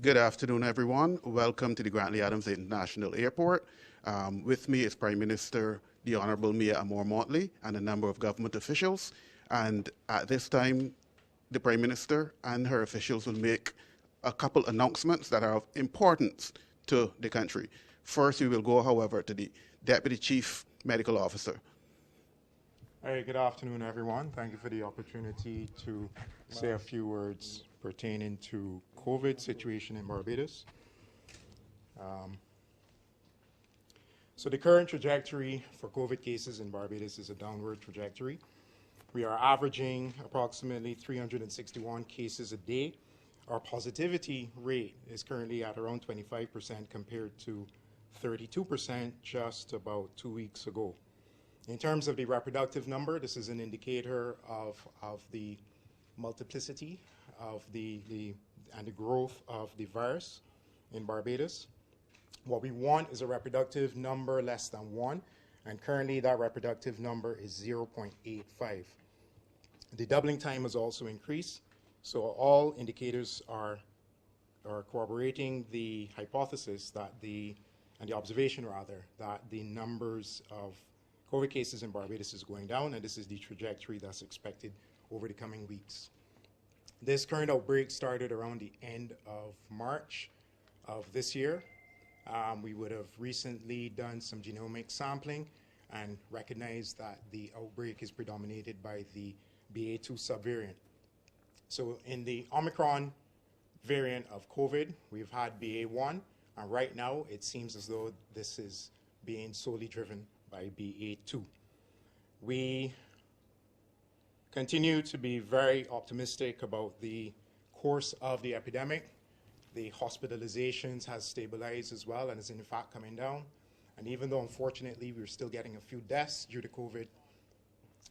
Good afternoon, everyone. Welcome to the Grantley Adams International Airport. With me is Prime Minister, the Honorable Mayor Amor Mottley, and a number of government officials. And at this time, the Prime Minister and her officials will make a couple announcements that are of importance to the country. First, we will go, however, to the Deputy Chief Medical Officer. Hey, good afternoon, everyone. Thank you for the opportunity to say a few words pertaining to COVID situation in Barbados. So the current trajectory for COVID cases in Barbados is a downward trajectory. We are averaging approximately 361 cases a day. Our positivity rate is currently at around 25% compared to 32% just about 2 weeks ago. In terms of the reproductive number, this is an indicator of the multiplicity of the growth of the virus in Barbados. What we want is a reproductive number less than 1, and currently that reproductive number is 0.85. The doubling time has also increased, so all indicators are corroborating the hypothesis that the observation rather, that the numbers of COVID cases in Barbados is going down, and this is the trajectory that's expected over the coming weeks. This current outbreak started around the end of March of this year. We would have recently done some genomic sampling and recognized that the outbreak is predominated by the BA2 subvariant. So in the Omicron variant of COVID, we've had BA1, and right now it seems as though this is being solely driven by BA2. We continue to be very optimistic about the course of the epidemic. The hospitalizations has stabilized as well and is in fact coming down. And even though unfortunately we're still getting a few deaths due to COVID,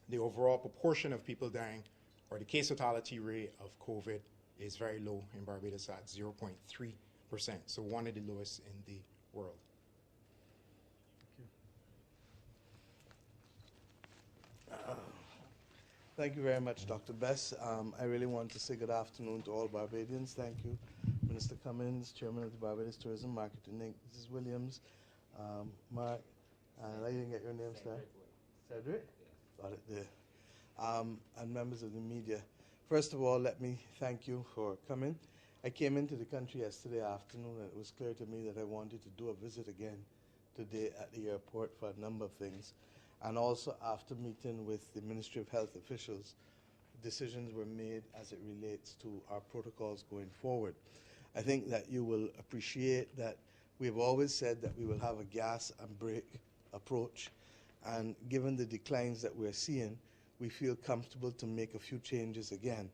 the overall proportion of people dying or the case fatality rate of COVID is very low in Barbados at 0.3%, so one of the lowest in the world. Thank you very much, Dr. Bess. I really want to say good afternoon to all Barbadians. Thank you, Minister Cummins, Chairman of the Barbados Tourism Marketing Inc., Mrs. Williams, Mark, I didn't get your name, sir. Cedric? Got it there. And members of the media. First of all, let me thank you for coming. I came into the country yesterday afternoon, and it was clear to me that I wanted to do a visit again today at the airport for a number of things. And also after meeting with the Ministry of Health officials, decisions were made as it relates to our protocols going forward. I think that you will appreciate that we have always said that we will have a gas and brake approach, and given the declines that we're seeing, we feel comfortable to make a few changes again.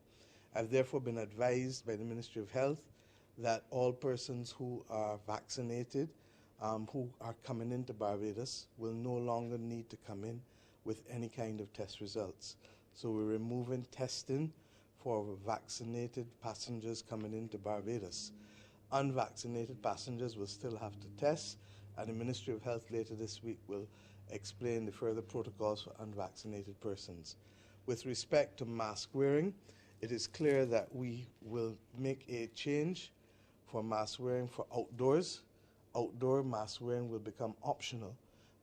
I've therefore been advised by the Ministry of Health that all persons who are vaccinated who are coming into Barbados will no longer need to come in with any kind of test results. So we're removing testing for vaccinated passengers coming into Barbados. Unvaccinated passengers will still have to test, and the Ministry of Health later this week will explain the further protocols for unvaccinated persons. With respect to mask wearing, it is clear that we will make a change for mask wearing for outdoors. Outdoor mask wearing will become optional,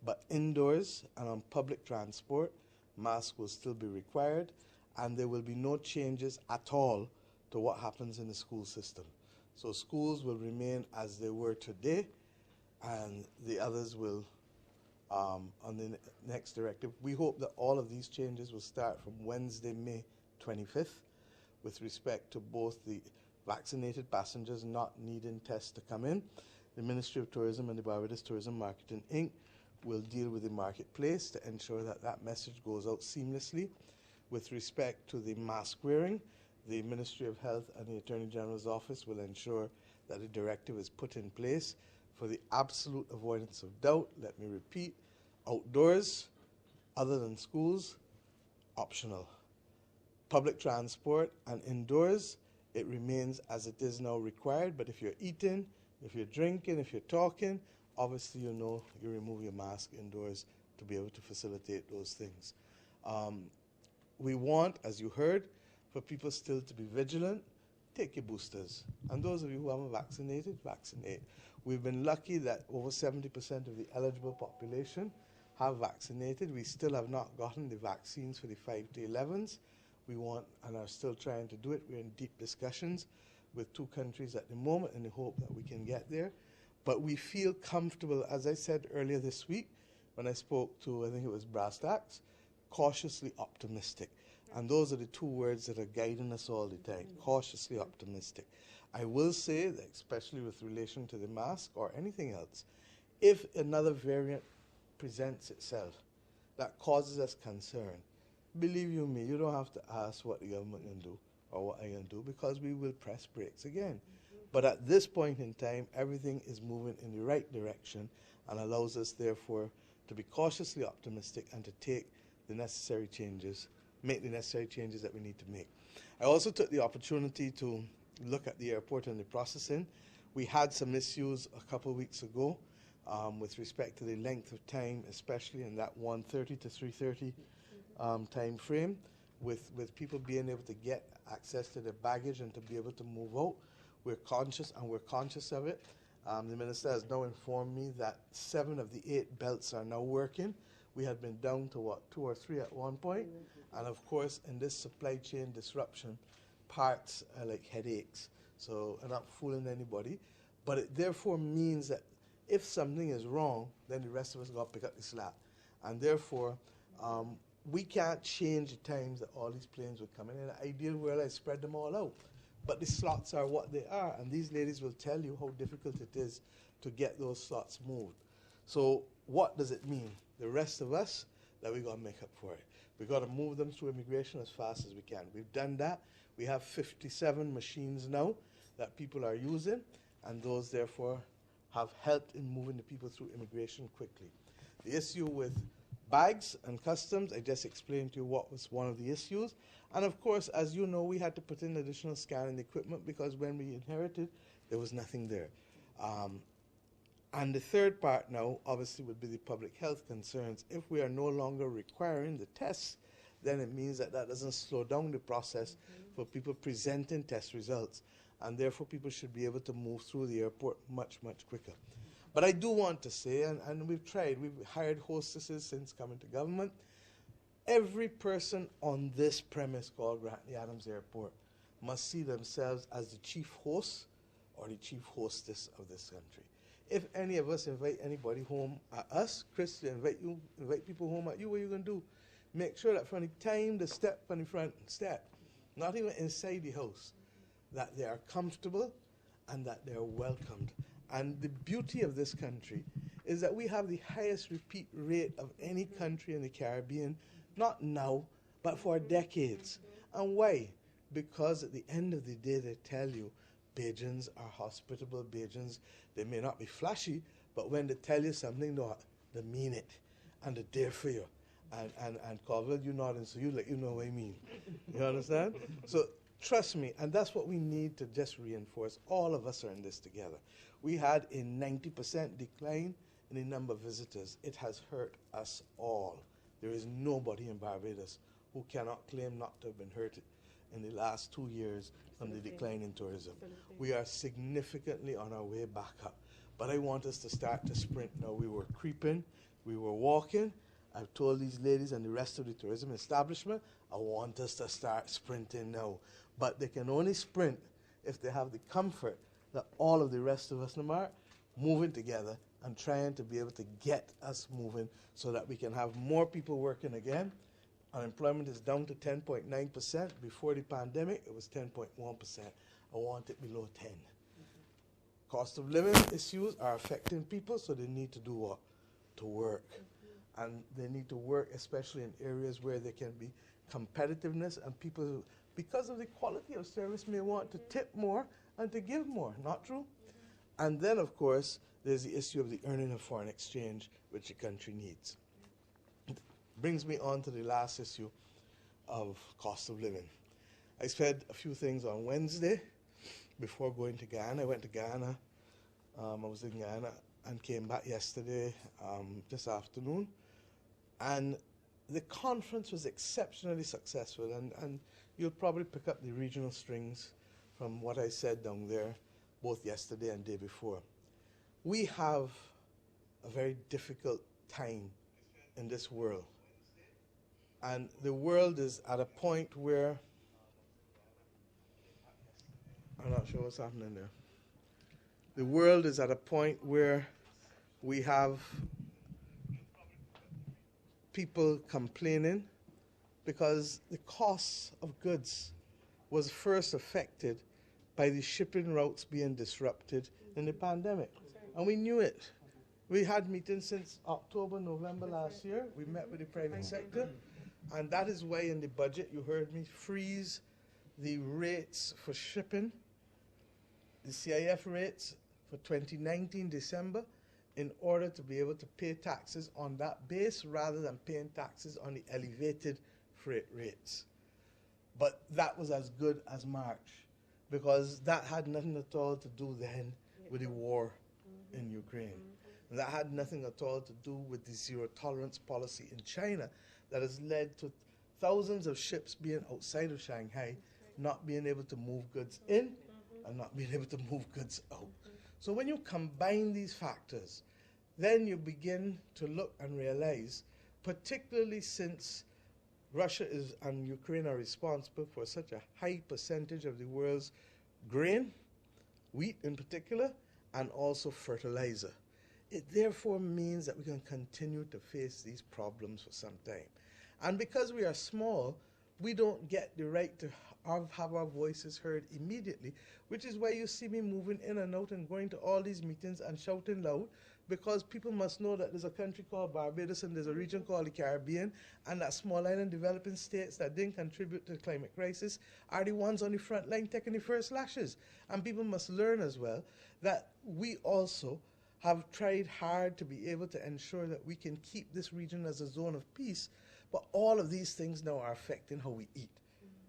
but indoors and on public transport, masks will still be required, and there will be no changes at all to what happens in the school system. So schools will remain as they were today, and the others will on the next directive. We hope that all of these changes will start from Wednesday, May 25th, with respect to both the vaccinated passengers not needing tests to come in. The Ministry of Tourism and the Barbados Tourism Marketing Inc. will deal with the marketplace to ensure that that message goes out seamlessly. With respect to the mask wearing, the Ministry of Health and the Attorney General's Office will ensure that the directive is put in place. For the absolute avoidance of doubt, let me repeat, outdoors, other than schools, optional. Public transport and indoors, it remains as it is now required, but if you're eating, if you're drinking, if you're talking, obviously you know you remove your mask indoors to be able to facilitate those things. We want, as you heard, for people still to be vigilant, take your boosters. And those of you who haven't vaccinated, vaccinate. We've been lucky that over 70% of the eligible population have vaccinated. We still have not gotten the vaccines for the 5 to 11s. We want and are still trying to do it. We're in deep discussions with 2 countries at the moment in the hope that we can get there. But we feel comfortable, as I said earlier this week when I spoke to, I think it was Brass Tacks, cautiously optimistic. And those are the 2 words that are guiding us all the time, cautiously optimistic. I will say that, especially with relation to the mask or anything else, if another variant presents itself that causes us concern, believe you me, you don't have to ask what the government can do or what I can do, because we will press brakes again. But at this point in time, everything is moving in the right direction and allows us, therefore, to be cautiously optimistic and to take the necessary changes, make the necessary changes that we need to make. I also took the opportunity to look at the airport and the processing. We had some issues a couple of weeks ago with respect to the length of time, especially in that 1:30 to 3:30 time frame, with people being able to get access to their baggage and to be able to move out. We're conscious of it. The minister has now informed me that 7 of the 8 belts are now working. We had been down to 2 or 3 at one point. And of course, in this supply chain disruption, parts are like headaches. So I'm not fooling anybody. But it therefore means that if something is wrong, then the rest of us got to pick up the slack. And therefore, we can't change the times that all these planes would come in. In an ideal world, I spread them all out. But the slots are what they are, and these ladies will tell you how difficult it is to get those slots moved. So what does it mean? The rest of us, that we got to make up for it. We got to move them through immigration as fast as we can. We've done that. We have 57 machines now that people are using, and those therefore have helped in moving the people through immigration quickly. The issue with bags and customs, I just explained to you what was one of the issues. And of course, as you know, we had to put in additional scanning equipment because when we inherited, there was nothing there. And the third part now, obviously, would be the public health concerns. If we are no longer requiring the tests, then it means that that doesn't slow down the process for people presenting test results. And therefore, people should be able to move through the airport much, much quicker. But I do want to say, and we've hired hostesses since coming to government. Every person on this premise called Grantley Adams Airport must see themselves as the chief host or the chief hostess of this country. If any of us invite anybody home at us, Chris, invite people home at you, what are you going to do? Make sure that from the time they step on the front step, not even inside the house, that they are comfortable and that they are welcomed. And the beauty of this country is that we have the highest repeat rate of any country in the Caribbean, not now, but for decades. And why? Because at the end of the day, they tell you, Bajans are hospitable. Bajans, they may not be flashy, but when they tell you something, they mean it, and they're there for you. And Colville, you're nodding, so you know what I mean. You understand? So trust me, and that's what we need to just reinforce. All of us are in this together. We had a 90% decline in the number of visitors. It has hurt us all. There is nobody in Barbados who cannot claim not to have been hurt in the last 2 years from the decline in tourism. We are significantly on our way back up. But I want us to start to sprint now. We were creeping, we were walking. I've told these ladies and the rest of the tourism establishment, I want us to start sprinting now. But they can only sprint if they have the comfort that all of the rest of us, Namar, moving together and trying to be able to get us moving so that we can have more people working again. Unemployment is down to 10.9%. Before the pandemic, it was 10.1%. I want it below 10. Cost of living issues are affecting people, so they need to do what? To work. And they need to work especially in areas where there can be competitiveness, and people, because of the quality of service, may want to tip more and to give more. Not true? And then, of course, there's the issue of the earning of foreign exchange, which the country needs. It brings me on to the last issue of cost of living. I said a few things on Wednesday before going to Ghana. I went to Ghana. I was in Ghana and came back yesterday, this afternoon. And the conference was exceptionally successful, and you'll probably pick up the regional strings from what I said down there, both yesterday and day before. We have a very difficult time in this world. And the world is at a point where, I'm not sure what's happening there. The world is at a point where we have people complaining because the cost of goods was first affected by the shipping routes being disrupted in the pandemic. And we knew it. We had meetings since October, November last year. We met with the private sector. And that is why in the budget you heard me freeze the rates for shipping, the CIF rates for 2019 December, in order to be able to pay taxes on that base rather than paying taxes on the elevated freight rates. But that was as good as March, because that had nothing at all to do then with the war in Ukraine. And that had nothing at all to do with the zero tolerance policy in China that has led to thousands of ships being outside of Shanghai, not being able to move goods in and not being able to move goods out. So when you combine these factors, then you begin to look and realize, particularly since Russia and Ukraine are responsible for such a high percentage of the world's grain, wheat in particular, and also fertilizer. It therefore means that we can continue to face these problems for some time. And because we are small, we don't get the right to have our voices heard immediately, which is why you see me moving in and out and going to all these meetings and shouting loud, because people must know that there's a country called Barbados and there's a region called the Caribbean, and that small island developing states that didn't contribute to the climate crisis are the ones on the front line taking the first lashes. And people must learn as well that we also have tried hard to be able to ensure that we can keep this region as a zone of peace, but all of these things now are affecting how we eat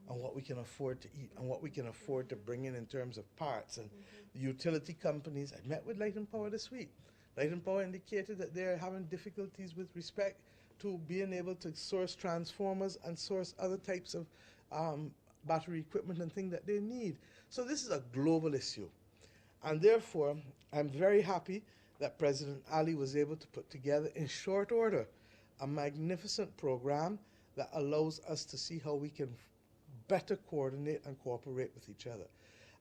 and what we can afford to eat and what we can afford to bring in terms of parts. And the utility companies, I met with Light and Power this week. Light and Power indicated that they're having difficulties with respect to being able to source transformers and source other types of battery equipment and things that they need. So this is a global issue. And therefore, I'm very happy that President Ali was able to put together in short order a magnificent program that allows us to see how we can better coordinate and cooperate with each other.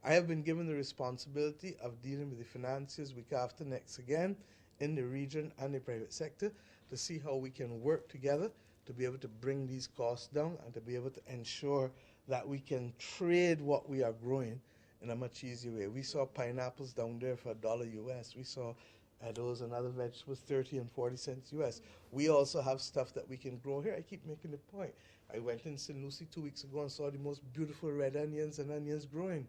I have been given the responsibility of dealing with the financiers week after next again in the region and the private sector to see how we can work together to be able to bring these costs down and to be able to ensure that we can trade what we are growing in a much easier way. We saw pineapples down there for $1 US. We saw those and other vegetables 30 and 40 cents US. We also have stuff that we can grow here. I keep making the point. I went in St. Lucie 2 weeks ago and saw the most beautiful red onions and onions growing.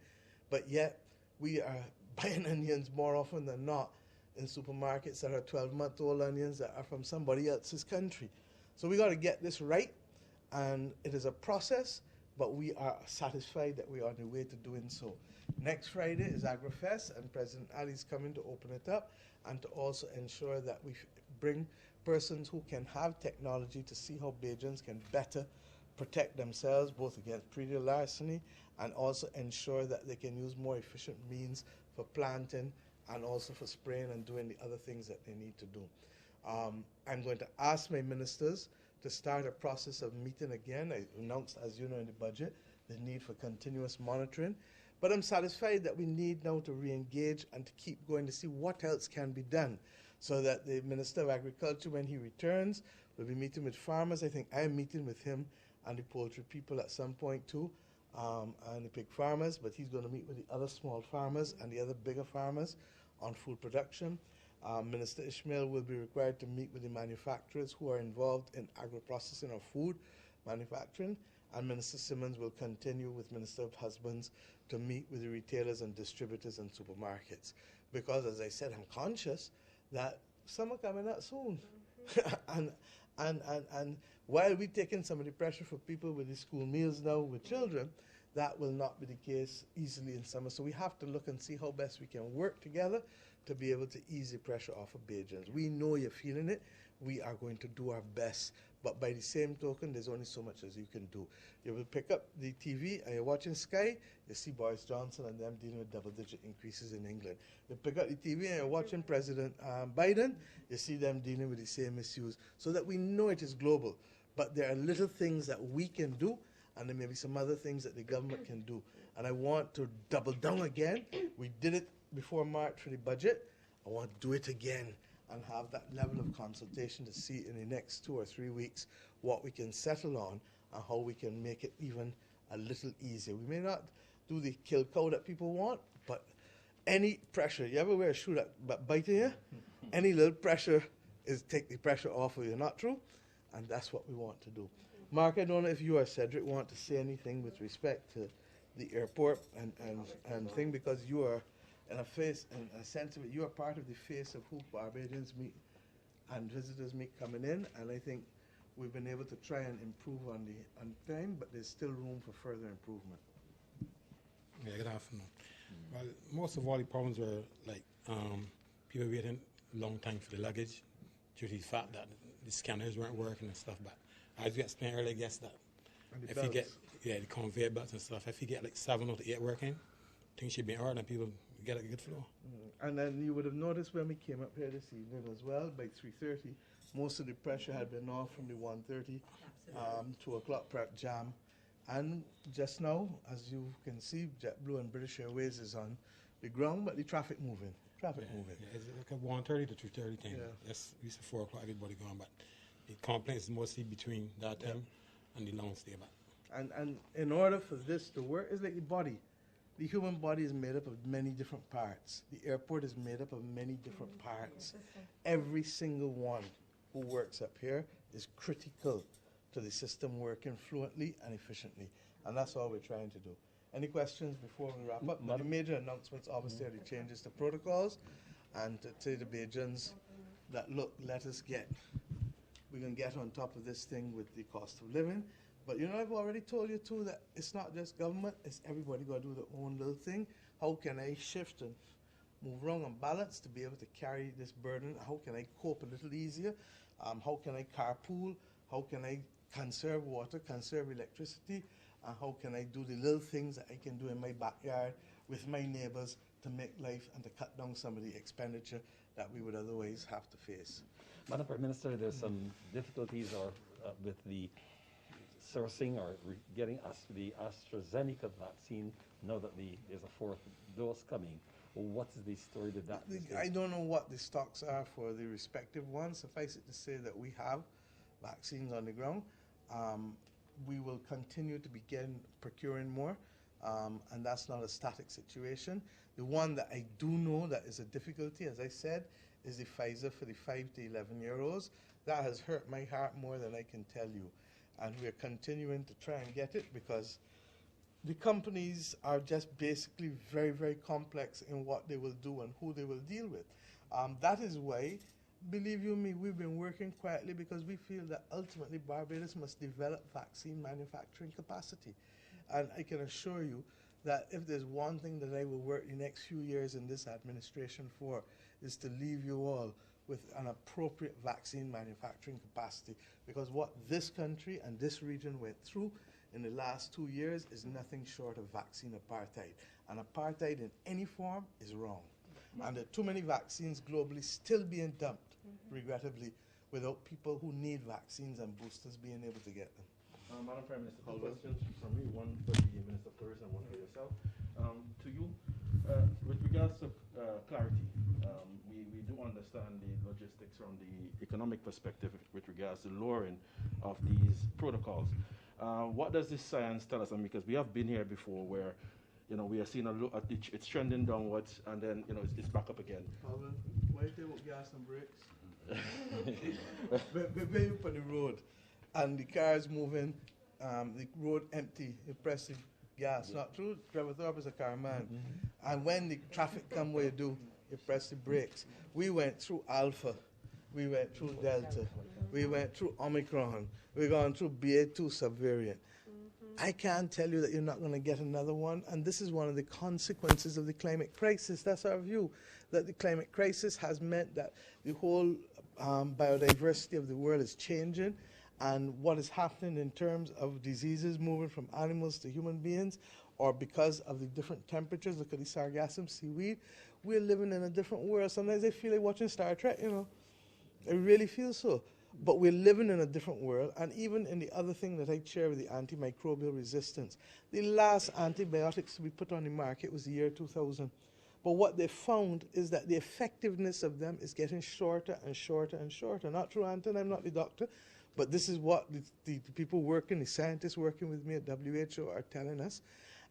But yet, we are buying onions more often than not in supermarkets that are 12-month-old onions that are from somebody else's country. So we got to get this right, and it is a process, but we are satisfied that we are on the way to doing so. Next Friday is AgriFest, and President Ali is coming to open it up and to also ensure that we bring persons who can have technology to see how Bajans can better protect themselves both against predator larceny and also ensure that they can use more efficient means for planting and also for spraying and doing the other things that they need to do. I'm going to ask my ministers to start a process of meeting again. I announced, as you know, in the budget, the need for continuous monitoring. But I'm satisfied that we need now to re-engage and to keep going to see what else can be done so that the Minister of Agriculture, when he returns, will be meeting with farmers. I think I'm meeting with him and the poultry people at some point too, and the pig farmers, but he's going to meet with the other small farmers and the other bigger farmers on food production. Minister Ishmael will be required to meet with the manufacturers who are involved in agro-processing or food manufacturing, and Minister Simmons will continue with Minister of Husbands to meet with the retailers and distributors and supermarkets. Because, as I said, I'm conscious that summer coming up soon. and while we're taking some of the pressure for people with the school meals now with children, that will not be the case easily in summer. So we have to look and see how best we can work together to be able to ease the pressure off of Bajans. We know you're feeling it. We are going to do our best. But by the same token, there's only so much as you can do. You will pick up the TV and you're watching Sky, you see Boris Johnson and them dealing with double-digit increases in England. You pick up the TV and you're watching President Biden, you see them dealing with the same issues, so that we know it is global. But there are little things that we can do, and there may be some other things that the government can do. And I want to double down again. We did it before March for the budget. I want to do it again and have that level of consultation to see in the next 2 or 3 weeks what we can settle on and how we can make it even a little easier. We may not do the kill cow that people want, but any pressure, you ever wear a shoe that bite you? Any little pressure is take the pressure off of you, not true? And that's what we want to do. Mark, I don't know if you or Cedric want to say anything with respect to the airport and thing, because you are in a face, in a sense of it, you are part of the face of who Barbadians meet and visitors meet coming in, and I think we've been able to try and improve on time, but there's still room for further improvement. Yeah, good afternoon. Well, most of all the problems were like people waiting a long time for the luggage due to the fact that the scanners weren't working and stuff. But as we explained earlier, I guess that if you get the conveyor belts and stuff, if you get like 7 or 8 working, things should be in order and people get a good flow. And then you would have noticed when we came up here this evening as well, by 3:30, most of the pressure had been off from the 1:30, 2 o'clock prep jam. And just now, as you can see, JetBlue and British Airways is on the ground, but the traffic moving. Yeah, it's like a 1:30 to 3:30 time. Yeah. That's we said 4 o'clock, everybody gone, but the complaints is mostly between that time and the long stay back. And in order for this to work, it's like the body. The human body is made up of many different parts. The airport is made up of many different parts. Every single one who works up here is critical to the system working fluently and efficiently. And that's all we're trying to do. Any questions before we wrap up? The major announcements obviously are the changes to protocols, and to say to Bajans that, look, we can get on top of this thing with the cost of living. But you know, I've already told you too that it's not just government, it's everybody got to do their own little thing. How can I shift and move around and balance to be able to carry this burden? How can I cope a little easier? How can I carpool? How can I conserve water, conserve electricity? And how can I do the little things that I can do in my backyard with my neighbors to make life and to cut down some of the expenditure that we would otherwise have to face? Madam Prime Minister, there's some difficulties with the sourcing or getting the AstraZeneca vaccine now that there's a 4th dose coming. What's the story with that? I don't know what the stocks are for the respective ones. Suffice it to say that we have vaccines on the ground. We will continue to begin procuring more, and that's not a static situation. The one that I do know that is a difficulty, as I said, is the Pfizer for the 5 to 11-year-olds. That has hurt my heart more than I can tell you. And we're continuing to try and get it because the companies are just basically very, very complex in what they will do and who they will deal with. That is why, believe you me, we've been working quietly because we feel that ultimately Barbados must develop vaccine manufacturing capacity. And I can assure you that if there's one thing that I will work the next few years in this administration for, is to leave you all with an appropriate vaccine manufacturing capacity, because what this country and this region went through in the last 2 years is nothing short of vaccine apartheid. And apartheid in any form is wrong. And there are too many vaccines globally still being dumped, regrettably, without people who need vaccines and boosters being able to get them. Madam Prime Minister, 2 questions from me, one for the Minister of Tourism and one for yourself. To you, with regards to clarity, we do understand the logistics from the economic perspective with regards to lowering of these protocols. What does this science tell us? I mean, because we have been here before where, you know, we are seeing it's trending downwards and then, you know, it's back up again. Alvin, why do you take gas and brakes? When you put the road and the cars moving, the road empty, you press the gas. Not true. Trevor Thorpe is a car man. And when the traffic come where you do, you press the brakes. We went through Alpha. We went through Delta. We went through Omicron. We're going through BA2 subvariant. I can't tell you that you're not going to get another one. And this is one of the consequences of the climate crisis. That's our view, that the climate crisis has meant that the whole biodiversity of the world is changing. and what is happening in terms of diseases moving from animals to human beings, or because of the different temperatures. Look at the sargassum seaweed. We're living in a different world. Sometimes I feel like watching Star Trek, you know. I really feel so. But we're living in a different world, and even in the other thing that I share with the antimicrobial resistance, the last antibiotics to be put on the market was the year 2000. But what they found is that the effectiveness of them is getting shorter and shorter and shorter. Not true, Anton, I'm not the doctor, but this is what the people working, the scientists working with me at WHO are telling us.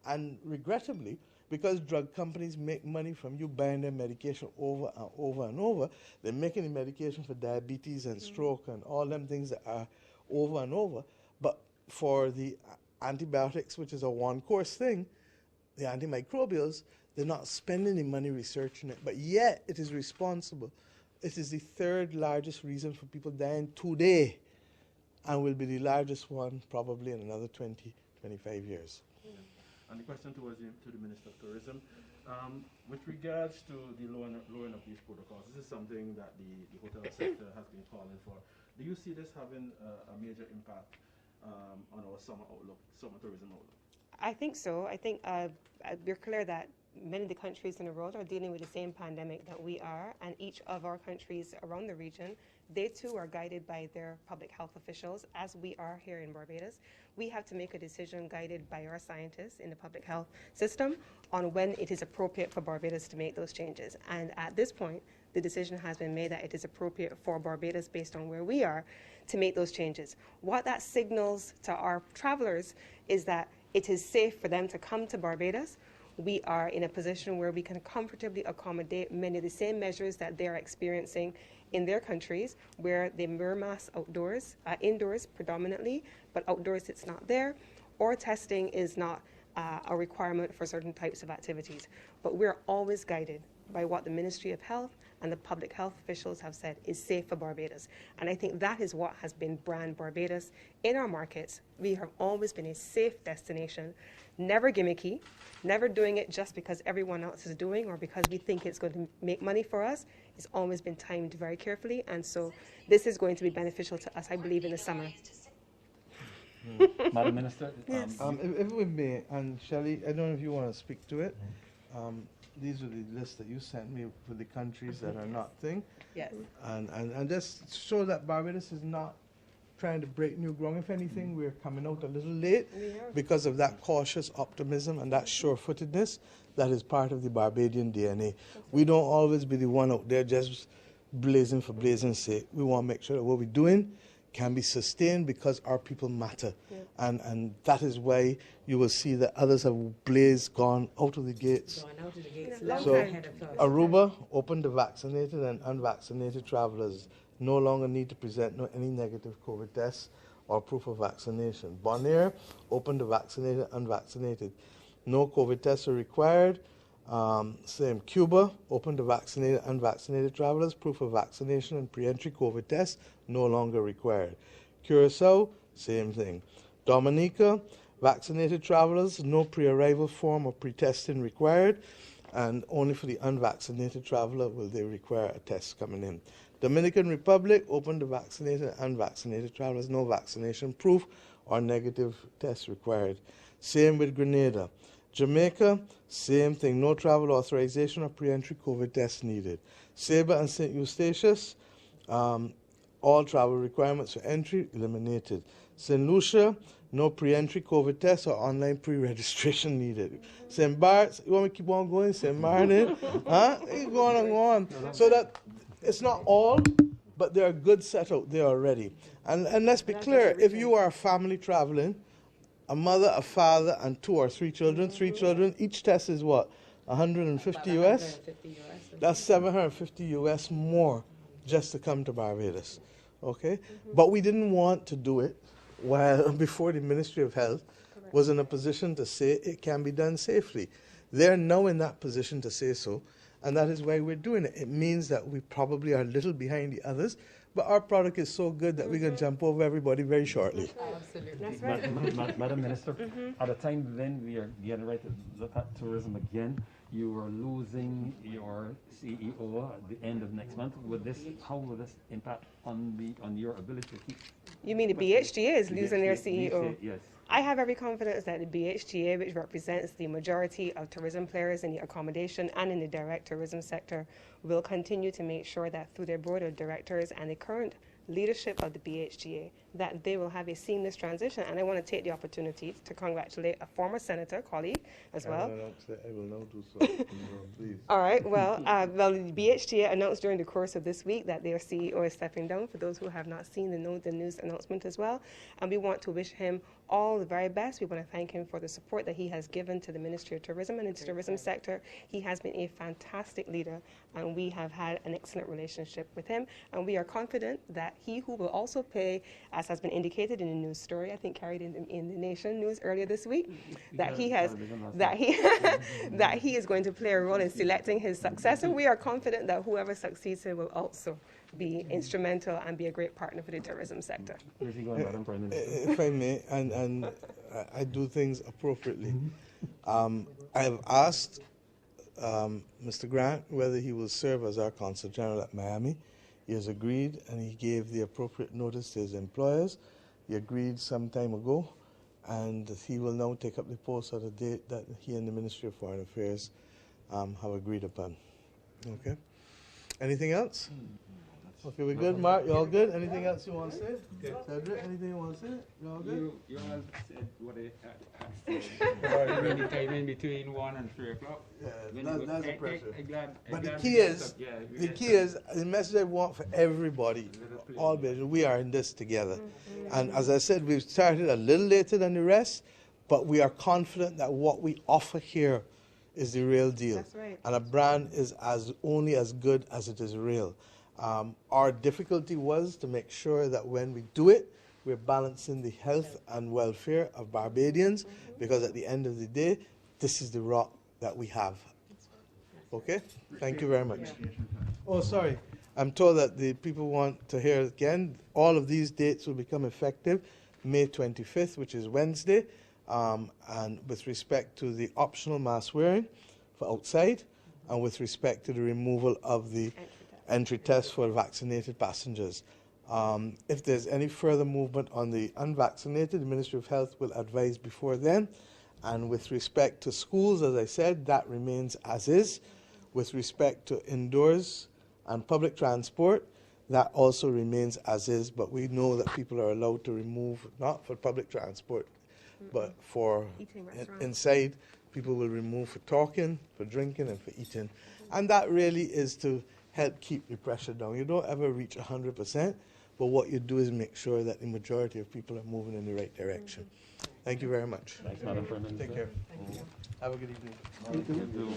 And regrettably, because drug companies make money from you buying their medication over and over and over, they're making the medication for diabetes and stroke and all them things that are over and over. But for the antibiotics, which is a one-course thing, the antimicrobials, they're not spending the money researching it, but yet it is responsible. It is the third largest reason for people dying today, and will be the largest one probably in another 20, 25 years. And the question to the Minister of Tourism, with regards to the lowering of these protocols, this is something that the hotel sector has been calling for. Do you see this having a major impact on our summer tourism outlook? I think so. I think we're clear that many of the countries in the world are dealing with the same pandemic that we are, and each of our countries around the region, they too are guided by their public health officials, as we are here in Barbados. We have to make a decision guided by our scientists in the public health system on when it is appropriate for Barbados to make those changes. And at this point, the decision has been made that it is appropriate for Barbados, based on where we are, to make those changes. What that signals to our travelers is that it is safe for them to come to Barbados. We are in a position where we can comfortably accommodate many of the same measures that they're experiencing in their countries, where they wear masks outdoors, indoors predominantly, but outdoors it's not there, or testing is not a requirement for certain types of activities. But we're always guided by what the Ministry of Health and the public health officials have said is safe for Barbados. And I think that is what has been brand Barbados in our markets. We have always been a safe destination, never gimmicky, never doing it just because everyone else is doing or because we think it's going to make money for us. It's always been timed very carefully, and so this is going to be beneficial to us, I believe, in the summer. Madam Minister? Yes. If we may, and Shelley, I don't know if you want to speak to it. These are the lists that you sent me for the countries that are not thing. Yes. And just show that Barbados is not trying to break new ground. If anything, we're coming out a little late because of that cautious optimism and that sure-footedness that is part of the Barbadian DNA. We don't always be the one out there just blazing for blazing's sake. We want to make sure that what we're doing can be sustained because our people matter. And that is why you will see that others have blazed, gone out of the gates. So Aruba opened to vaccinated and unvaccinated travelers. No longer need to present any negative COVID tests or proof of vaccination. Bonaire opened to vaccinated, unvaccinated. No COVID tests are required. Same. Cuba open to vaccinated, unvaccinated travelers. Proof of vaccination and pre-entry COVID tests no longer required. Curacao, same thing. Dominica, vaccinated travelers, no pre-arrival form or pre-testing required, and only for the unvaccinated traveler will they require a test coming in. Dominican Republic, open to vaccinated and unvaccinated travelers, no vaccination proof or negative test required. Same with Grenada. Jamaica, same thing, no travel authorization or pre-entry COVID test needed. Saba and St. Eustatius, all travel requirements for entry eliminated. St. Lucia, no pre-entry COVID test or online pre-registration needed. St. Bart's, you want me to keep on going? St. Martin, huh? You go on and go on. So that it's not all, but there are good set out there already. And let's be clear, if you are a family traveling, a mother, a father, and 2 or 3 children, each test is what? 150 US? That's 750 US more just to come to Barbados. Okay? But we didn't want to do it before the Ministry of Health was in a position to say it can be done safely. They're now in that position to say so, and that is why we're doing it. It means that we probably are a little behind the others, but our product is so good that we can jump over everybody very shortly. Absolutely. That's right. Madam Minister, at a time when we are getting ready to look at tourism again, you are losing your CEO at the end of next month. How will this impact on your ability to keep You mean the BHGA is The losing their BHGA, CEO? Yes. I have every confidence that the BHGA, which represents the majority of tourism players in the accommodation and in the direct tourism sector, will continue to make sure that through their board of directors and the current leadership of the BHGA, that they will have a seamless transition. And I want to take the opportunity to congratulate a former senator colleague as well. I will now do so. Please. All right. Well, the BHGA announced during the course of this week that their CEO is stepping down, for those who have not seen the news announcement as well. And we want to wish him all the very best. We want to thank him for the support that he has given to the Ministry of Tourism and the tourism sector. He has been a fantastic leader, and we have had an excellent relationship with him. And we are confident that he who will also pay, as has been indicated in the news story, I think carried in the Nation news earlier this week, that he is going to play a role in selecting his successor. We are confident that whoever succeeds him will also be instrumental and be a great partner for the tourism sector. Where's he going, Madam Prime Minister? If I may, and I do things appropriately. I have asked Mr. Grant whether he will serve as our Consul General at Miami. He has agreed, and he gave the appropriate notice to his employers. He agreed some time ago, and he will now take up the post at a date that he and the Ministry of Foreign Affairs have agreed upon. Okay? Anything else? Okay, we're good. Mark, you all good? Anything else you want to say? Cedric, anything you want to say? You all good? You all said what I had to say. The time in between 1 and 3 o'clock. Yeah, that's the pressure. But the key is, the message I want for everybody, all Belgians, we are in this together. And as I said, we've started a little later than the rest, but we are confident that what we offer here is the real deal. That's right. And a brand is only as good as it is real. Our difficulty was to make sure that when we do it, we're balancing the health and welfare of Barbadians, because at the end of the day, this is the rock that we have. Okay? Thank you very much. Oh, sorry. I'm told that the people want to hear again. All of these dates will become effective May 25th, which is Wednesday, and with respect to the optional mask wearing for outside, and with respect to the removal of the entry test for vaccinated passengers. If there's any further movement on the unvaccinated, the Ministry of Health will advise before then. And with respect to schools, as I said, that remains as is. With respect to indoors and public transport, that also remains as is, but we know that people are allowed to remove, not for public transport, but for inside, people will remove for talking, for drinking, and for eating. And that really is to help keep the pressure down. You don't ever reach 100%, but what you do is make sure that the majority of people are moving in the right direction. Thank you very much. Thanks, Madam Prime Minister. Take care. Have a good evening.